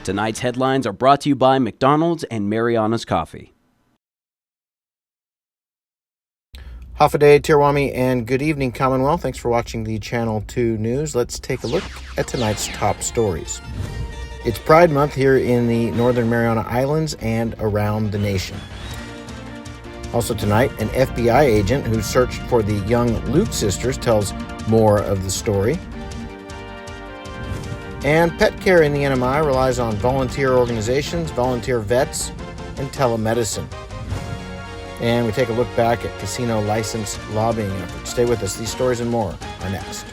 Tonight's headlines are brought to you by McDonald's and Mariana's Coffee. Hafa-day, Tirwami, and good evening, Commonwealth. Thanks for watching the Channel 2 News. Let's take a look at tonight's top stories. It's Pride Month here in the Northern Mariana Islands and around the nation. Also tonight, an FBI agent who searched for the young Luke sisters tells more of the story. And pet care in the NMI relies on volunteer organizations, volunteer vets, and telemedicine. And we take a look back at casino license lobbying efforts. Stay with us. These stories and more are next.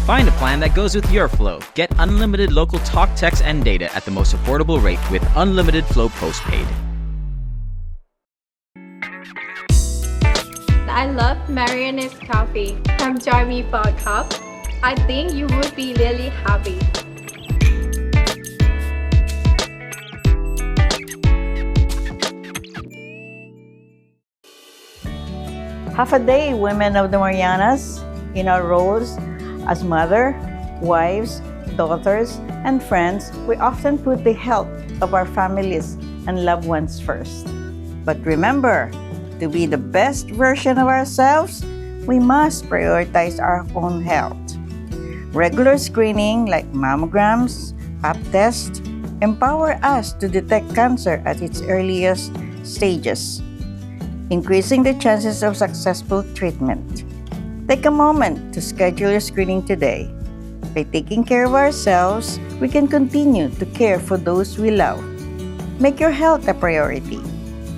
Find a plan that goes with your flow. Get unlimited local talk, text, and data at the most affordable rate with Unlimited Flow Postpaid. I love Mariana's Coffee. Come join me for a cup. I think you would be really happy. Hafa-day, women of the Marianas, in our roles as mother, wives, daughters, and friends, we often put the health of our families and loved ones first. But remember, to be the best version of ourselves, we must prioritize our own health. Regular screening like mammograms, pap tests, empower us to detect cancer at its earliest stages, increasing the chances of successful treatment. Take a moment to schedule your screening today. By taking care of ourselves, we can continue to care for those we love. Make your health a priority.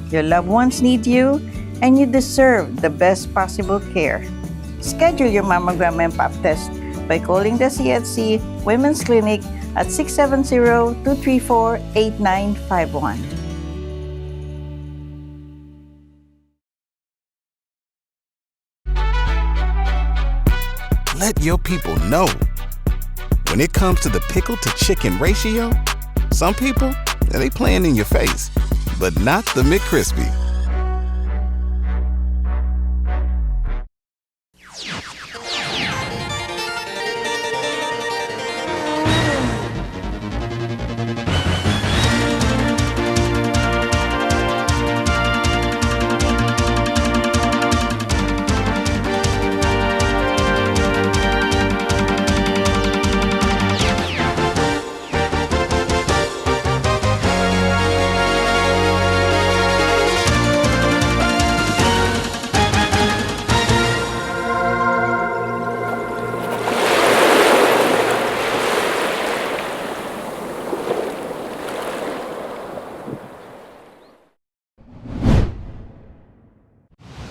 Your loved ones need you, and you deserve the best possible care. Schedule your mammogram and pap test by calling the CHC Women's Clinic at 670-234-8951. Let your people know. When it comes to the pickle to chicken ratio, some people, they playing in your face, but not the McCrispy.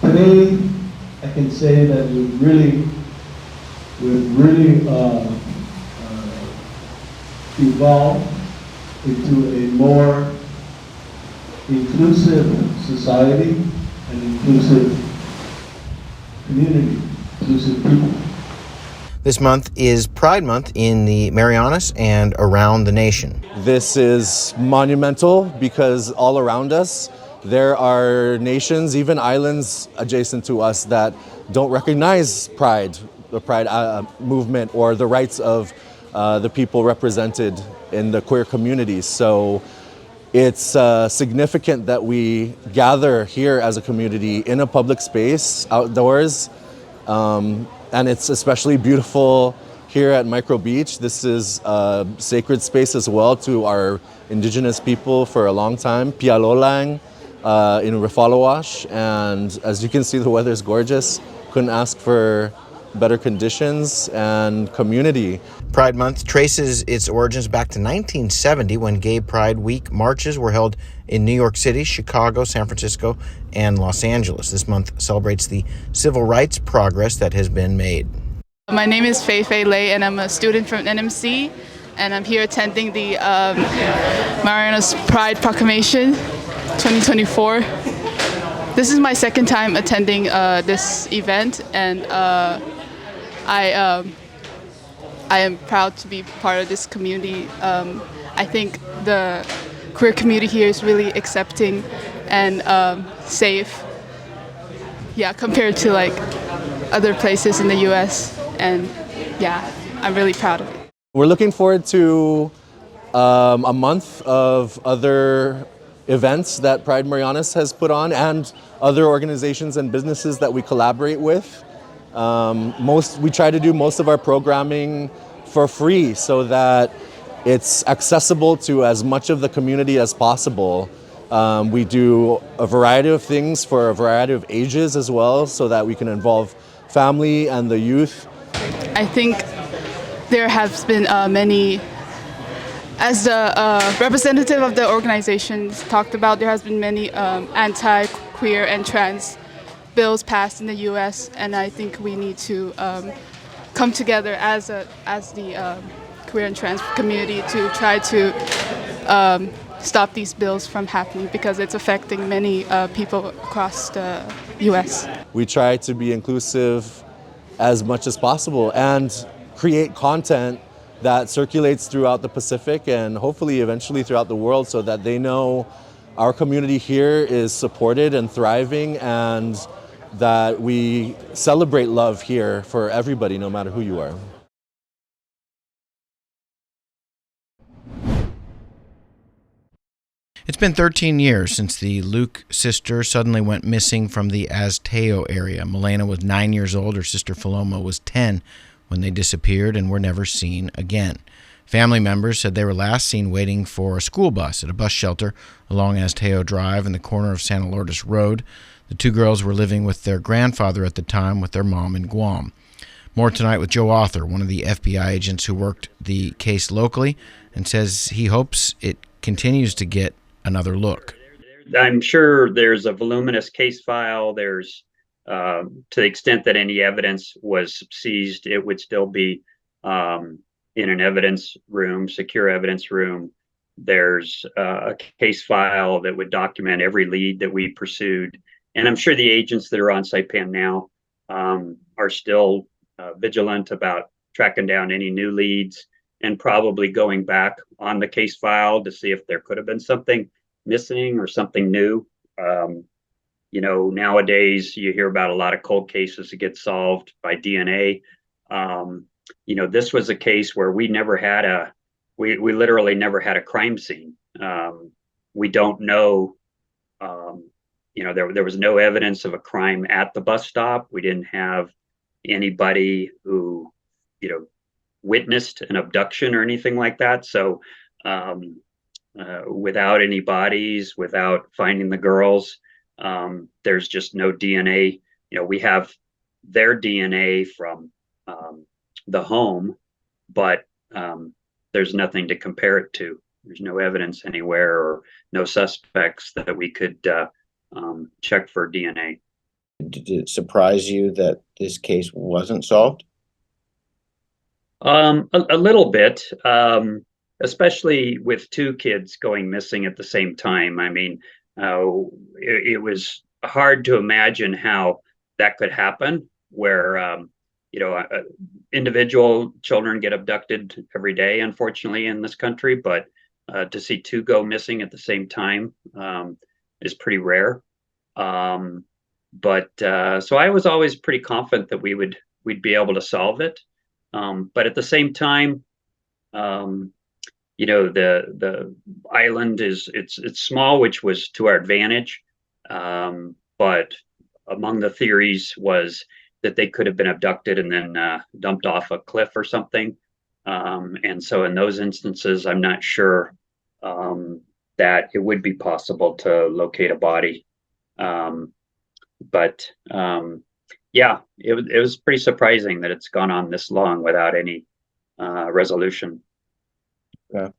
Today, I can say that we've really evolved into a more inclusive society and inclusive community, inclusive people. This month is Pride Month in the Marianas and around the nation. This is monumental because all around us there are nations, even islands adjacent to us, that don't recognize Pride, the Pride movement, or the rights of the people represented in the queer communities. So it's significant that we gather here as a community in a public space, outdoors, and it's especially beautiful here at Micro Beach. This is a sacred space as well to our indigenous people for a long time, Pialolang, in Refalawash, and as you can see, the weather is gorgeous. Couldn't ask for better conditions and community. Pride Month traces its origins back to 1970 when Gay Pride Week marches were held in New York City, Chicago, San Francisco, and Los Angeles. This month celebrates the civil rights progress that has been made. My name is Fei Lei, and I'm a student from NMC. and I'm here attending the Marianas Pride Proclamation 2024. This is my second time attending this event, and I am proud to be part of this community. I think the queer community here is really accepting and safe, compared to like other places in the U.S. And I'm really proud of it. We're looking forward to a month of other events that Pride Marianas has put on, and other organizations and businesses that we collaborate with. We try to do most of our programming for free so that it's accessible to as much of the community as possible. We do a variety of things for a variety of ages as well, so that we can involve family and the youth. I think there have been many, as the representative of the organizations talked about, there has been many anti-queer and trans bills passed in the U.S., and I think we need to come together as the queer and trans community to try to stop these bills from happening, because it's affecting many people across the U.S. We try to be inclusive as much as possible and create content that circulates throughout the Pacific and hopefully eventually throughout the world, so that they know our community here is supported and thriving, and that we celebrate love here for everybody, no matter who you are. It's been 13 years since the Luke sister suddenly went missing from the Azteo area. Milena was 9 years old. Her sister Paloma was 10 when they disappeared and were never seen again. Family members said they were last seen waiting for a school bus at a bus shelter along Azteo Drive in the corner of Santa Lourdes Road. The two girls were living with their grandfather at the time with their mom in Guam. More tonight with Joe Arthur, one of the FBI agents who worked the case locally, and says he hopes it continues to get another look. I'm sure there's a voluminous case file. There's, to the extent that any evidence was seized, it would still be in an evidence room, secure evidence room. There's a case file that would document every lead that we pursued. And I'm sure the agents that are on Saipan now are still vigilant about tracking down any new leads, and probably going back on the case file to see if there could have been something missing or something new. Nowadays you hear about a lot of cold cases that get solved by DNA. This was a case where we literally never had a crime scene. We don't know, there was no evidence of a crime at the bus stop. We didn't have anybody who, witnessed an abduction or anything like that. So without any bodies, without finding the girls, there's just no DNA. We have their DNA from the home, but there's nothing to compare it to. There's no evidence anywhere, or no suspects that we could check for DNA. Did it surprise you that this case wasn't solved? A little bit, especially with two kids going missing at the same time. I mean, it was hard to imagine how that could happen, where individual children get abducted every day, unfortunately, in this country, but to see two go missing at the same time is pretty rare. So I was always pretty confident that we'd be able to solve it. But at the same time, the island it's small, which was to our advantage. But among the theories was that they could have been abducted and then dumped off a cliff or something. And so in those instances, I'm not sure that it would be possible to locate a body. It was pretty surprising that it's gone on this long without any resolution. Yeah.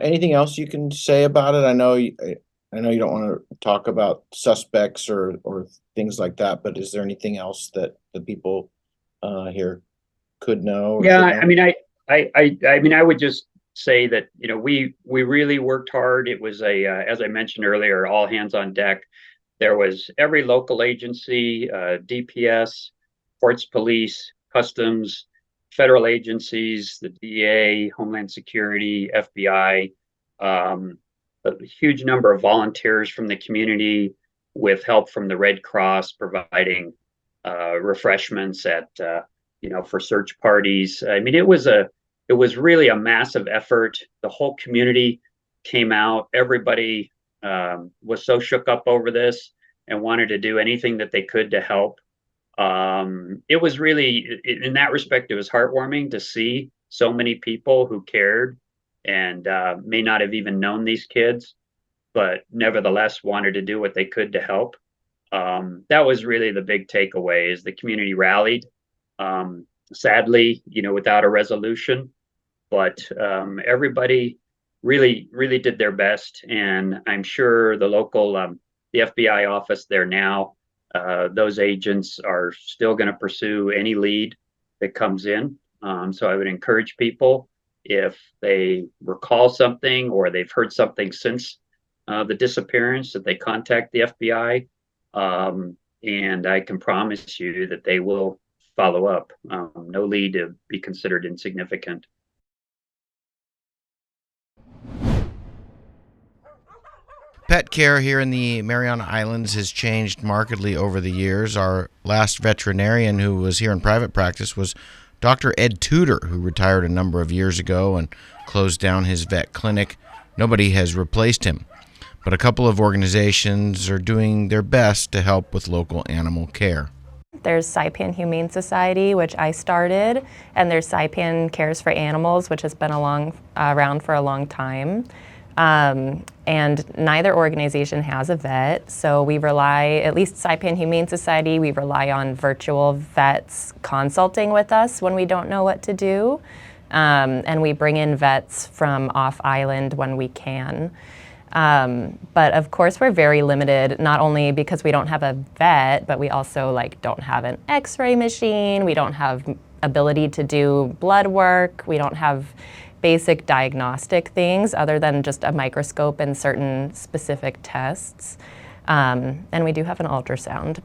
Anything else you can say about it? I know you don't want to talk about suspects or things like that, but is there anything else that the people here could know? Yeah, I mean, I mean, I would just say that, we really worked hard. It was as I mentioned earlier, all hands on deck. There was every local agency, DPS, ports police, customs, federal agencies, the DEA, Homeland Security, FBI, a huge number of volunteers from the community with help from the Red Cross providing refreshments for search parties. I mean, it was really a massive effort. The whole community came out. Everybody was so shook up over this and wanted to do anything that they could to help. It was really, in that respect, it was heartwarming to see so many people who cared and may not have even known these kids, but nevertheless wanted to do what they could to help. That was really the big takeaway, is the community rallied. Sadly, without a resolution, but everybody really did their best, and I'm sure the local the FBI office there now, those agents are still going to pursue any lead that comes in. So I would encourage people, if they recall something or they've heard something since the disappearance, that they contact the FBI, and I can promise you that they will follow up. No lead to be considered insignificant. Pet care here in the Mariana Islands has changed markedly over the years. Our last veterinarian who was here in private practice was Dr. Ed Tudor, who retired a number of years ago and closed down his vet clinic. Nobody has replaced him, but a couple of organizations are doing their best to help with local animal care. There's Saipan Humane Society, which I started, and there's Saipan Cares for Animals, which has been around for a long time. And neither organization has a vet, so we rely, at least Saipan Humane Society, we rely on virtual vets consulting with us when we don't know what to do, and we bring in vets from off-island when we can. But of course we're very limited, not only because we don't have a vet, but we also don't have an x-ray machine, we don't have ability to do blood work, we don't have basic diagnostic things other than just a microscope and certain specific tests. And we do have an ultrasound,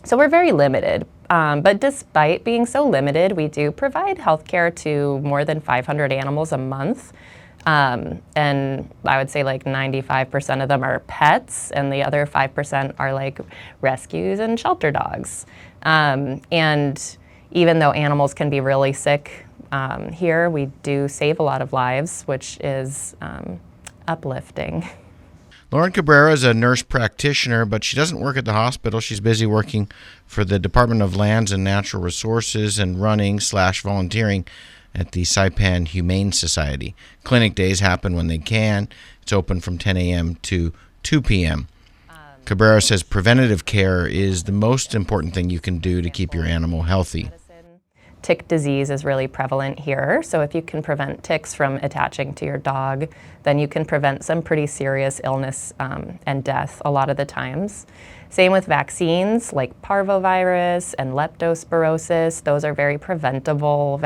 so we're very limited. But despite being so limited, we do provide healthcare to more than 500 animals a month. And I would say 95% of them are pets, and the other 5% are rescues and shelter dogs. And even though animals can be really sick, here we do save a lot of lives, which is uplifting. Lauren Cabrera is a nurse practitioner, but she doesn't work at the hospital. She's busy working for the Department of Lands and Natural Resources and running/volunteering at the Saipan Humane Society. Clinic days happen when they can. It's open from 10 a.m. to 2 p.m. Cabrera says preventative care is the most important thing you can do to keep your animal healthy. Tick disease is really prevalent here, so if you can prevent ticks from attaching to your dog, then you can prevent some pretty serious illness and death a lot of the times. Same with vaccines like parvovirus and leptospirosis. Those are very preventable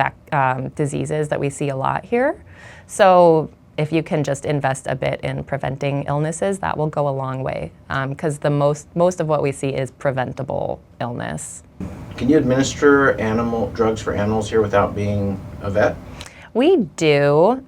diseases that we see a lot here. So if you can just invest a bit in preventing illnesses, that will go a long way, because the most of what we see is preventable illness. Can you administer drugs for animals here without being a vet? We do.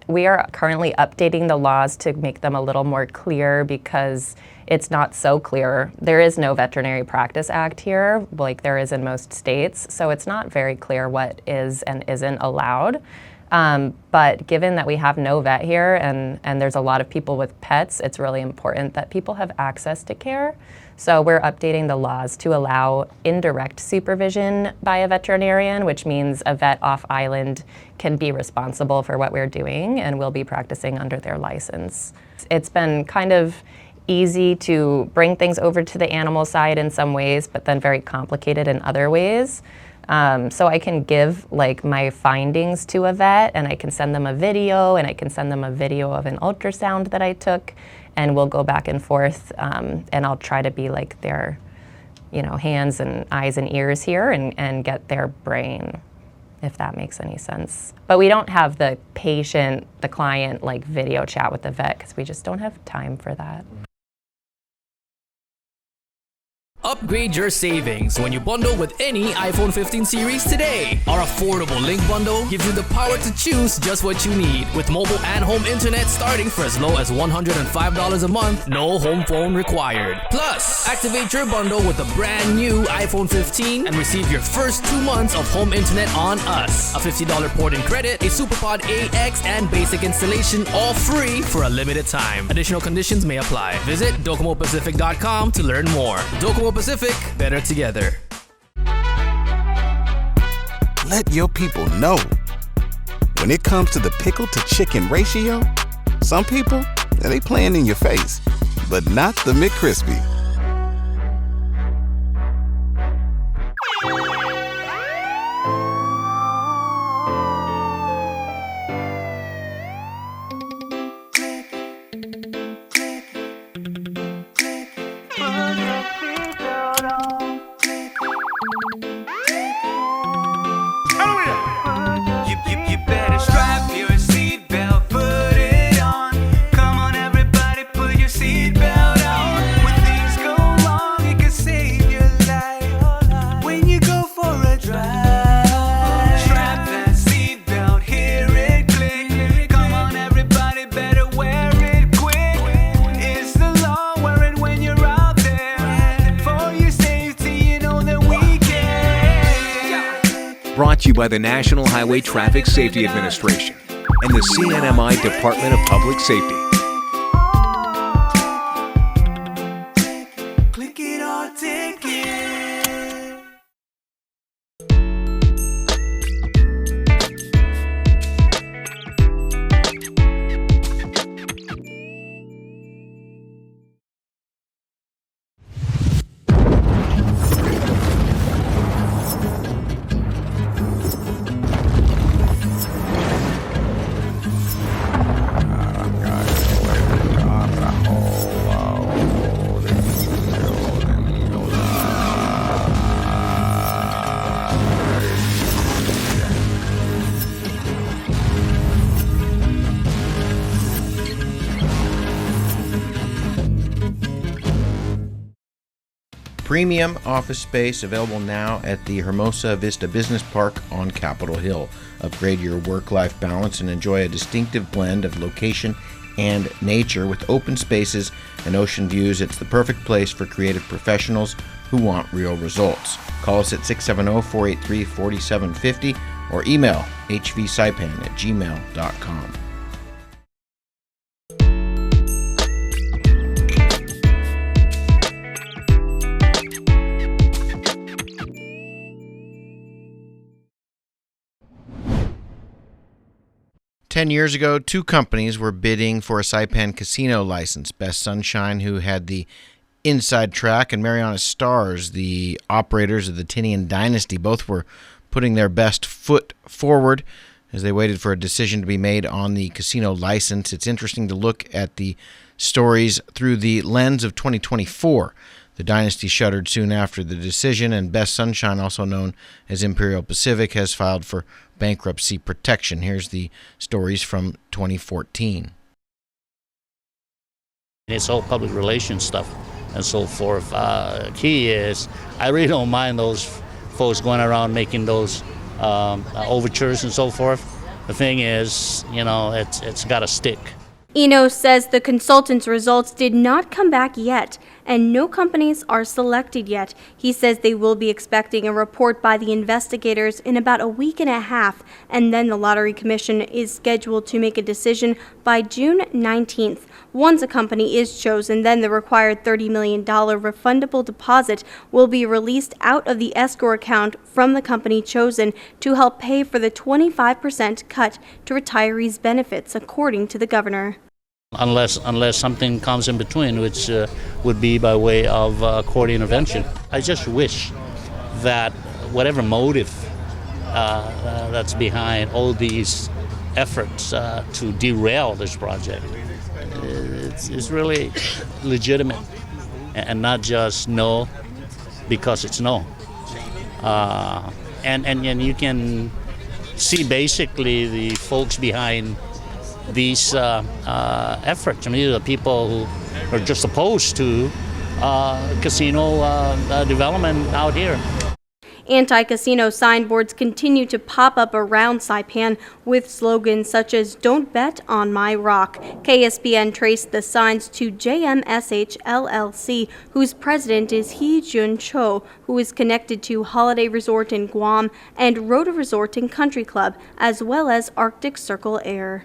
We are currently updating the laws to make them a little more clear, because it's not so clear. There is no Veterinary Practice Act here, like there is in most states, so it's not very clear what is and isn't allowed. But given that we have no vet here and there's a lot of people with pets, it's really important that people have access to care. So we're updating the laws to allow indirect supervision by a veterinarian, which means a vet off-island can be responsible for what we're doing and will be practicing under their license. It's been kind of easy to bring things over to the animal side in some ways, but then very complicated in other ways. So I can give my findings to a vet, and I can send them a video, and I can send them a video of an ultrasound that I took, and we'll go back and forth, and I'll try to be their hands and eyes and ears here and get their brain. if that makes any sense. But we don't have the patient, the client, like video chat with the vet because we just don't have time for that. Upgrade your savings when you bundle with any iPhone 15 series today. Our affordable Link Bundle gives you the power to choose just what you need, with mobile and home internet starting for as low as $105 a month, no home phone required. Plus, activate your bundle with a brand new iPhone 15 and receive your first 2 months of home internet on us. A $50 port-in credit, a SuperPod AX, and basic installation, all free for a limited time. Additional conditions may apply. Visit DocomoPacific.com to learn more. Docomo Pacific, better together. Let your people know. When it comes to the pickle to chicken ratio, some people, they playing in your face, but not the McCrispy. Brought to you by the National Highway Traffic Safety Administration and the CNMI Department of Public Safety. Click it or take it. 'Premium office space available now at the Hermosa Vista Business Park on Capitol Hill. Upgrade your work-life balance and enjoy a distinctive blend of location and nature with open spaces and ocean views. It's the perfect place for creative professionals who want real results. Call us at 670-483-4750 or email hvsaipan@gmail.com. Ten years ago, two companies were bidding for a Saipan casino license. Best Sunshine, who had the inside track, and Mariana Stars, the operators of the Tinian Dynasty. Both were putting their best foot forward as they waited for a decision to be made on the casino license. It's interesting to look at the stories through the lens of 2024. The Dynasty shuttered soon after the decision, and Best Sunshine, also known as Imperial Pacific, has filed for bankruptcy protection. Here's the stories from 2014. It's all public relations stuff and so forth. Key is, I really don't mind those folks going around making those overtures and so forth. The thing is, it's got to stick. Eno says the consultant's results did not come back yet, and no companies are selected yet. He says they will be expecting a report by the investigators in about a week and a half, and then the Lottery Commission is scheduled to make a decision by June 19th. Once a company is chosen, then the required $30 million refundable deposit will be released out of the escrow account from the company chosen to help pay for the 25% cut to retirees' benefits, according to the governor. Unless something comes in between, which would be by way of court intervention. I just wish that whatever motive that's behind all these efforts to derail this project, it's really legitimate and not just no because it's no. And you can see basically the folks behind these efforts. I mean, the people who are just opposed to casino development out here. Anti-casino signboards continue to pop up around Saipan with slogans such as "Don't bet on my rock." KSPN traced the signs to JMSH LLC, whose president is Hee Jun Cho, who is connected to Holiday Resort in Guam and Rota Resort and Country Club, as well as Arctic Circle Air.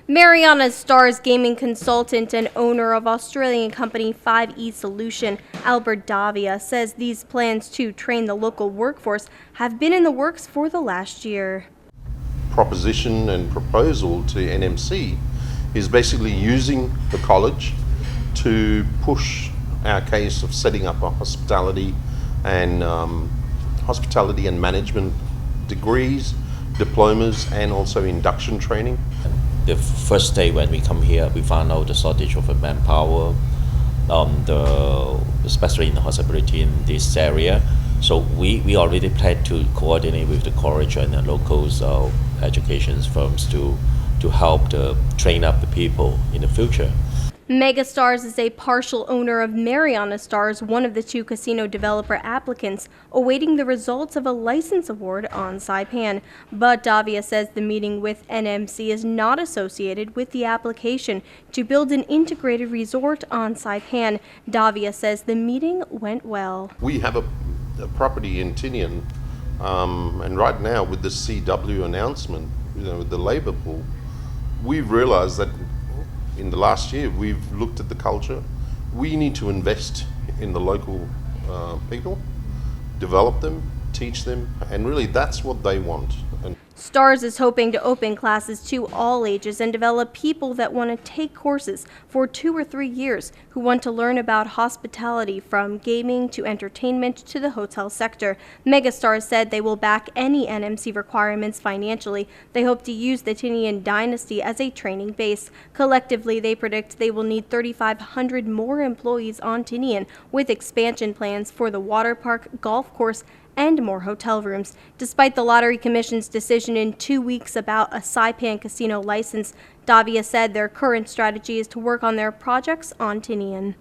Mariana Stars gaming consultant and owner of Australian company 5E Solution, Albert Davia, says these plans to train the local workforce have been in the works for the last year. Proposition and proposal to NMC is basically using the college to push our case of setting up a hospitality and management degrees, diplomas, and also induction training. The first day when we come here, we found out the shortage of manpower, especially in the hospitality in this area. So we already plan to coordinate with the college and the local education firms to help train up the people in the future. Megastars is a partial owner of Mariana Stars, one of the two casino developer applicants, awaiting the results of a license award on Saipan. But Davia says the meeting with NMC is not associated with the application to build an integrated resort on Saipan. Davia says the meeting went well. We have a property in Tinian, and right now with the CW announcement, with the labour pool, we've realised that in the last year, we've looked at the culture. We need to invest in the local people, develop them, teach them, and really that's what they want. Stars is hoping to open classes to all ages and develop people that want to take courses for 2 or 3 years who want to learn about hospitality, from gaming to entertainment to the hotel sector. Megastars said they will back any NMC requirements financially. They hope to use the Tinian dynasty as a training base. Collectively, they predict they will need 3,500 more employees on Tinian, with expansion plans for the water park, golf course, and more hotel rooms. Despite the Lottery Commission's decision in 2 weeks about a Saipan casino license, Davia said their current strategy is to work on their projects on Tinian.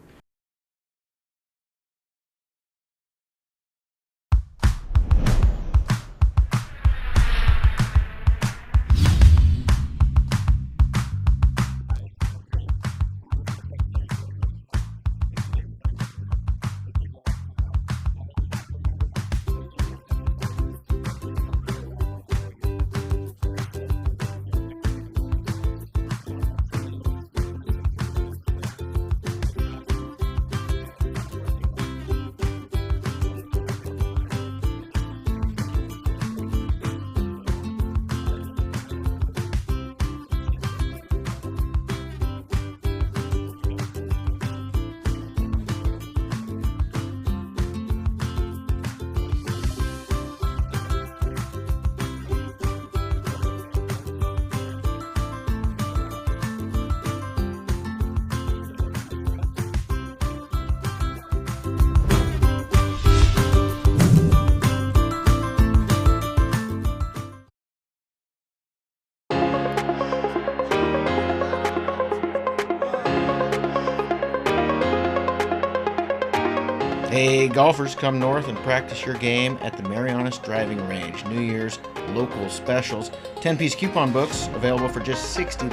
Hey, golfers, come north and practice your game at the Marianas Driving Range. New Year's local specials. 10-piece coupon books available for just $60.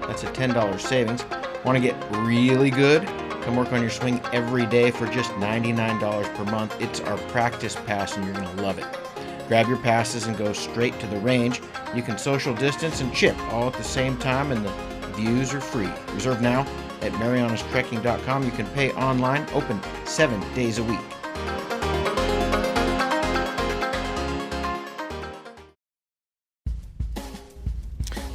That's a $10 savings. Want to get really good? Come work on your swing every day for just $99 per month. It's our practice pass and you're going to love it. Grab your passes and go straight to the range. You can social distance and chip all at the same time, and the views are free. Reserve now at marianastrekking.com. You can pay online, open 7 days a week.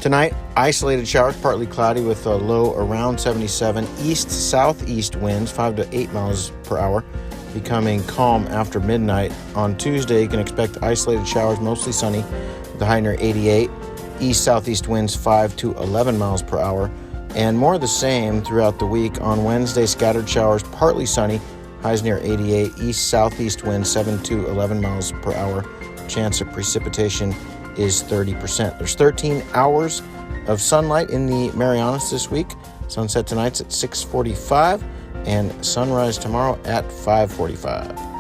Tonight, isolated showers, partly cloudy with a low around 77. East-southeast winds, 5 to 8 miles per hour, becoming calm after midnight. On Tuesday, you can expect isolated showers, mostly sunny, with a high near 88. East-southeast winds, 5 to 11 miles per hour. And more of the same throughout the week. On Wednesday, scattered showers, partly sunny, Highs near 88. East-southeast wind 7 to 11 miles per hour. Chance of precipitation is 30%. There's 13 hours of sunlight in the Marianas this week. Sunset tonight's at 6:45 and sunrise tomorrow at 5:45.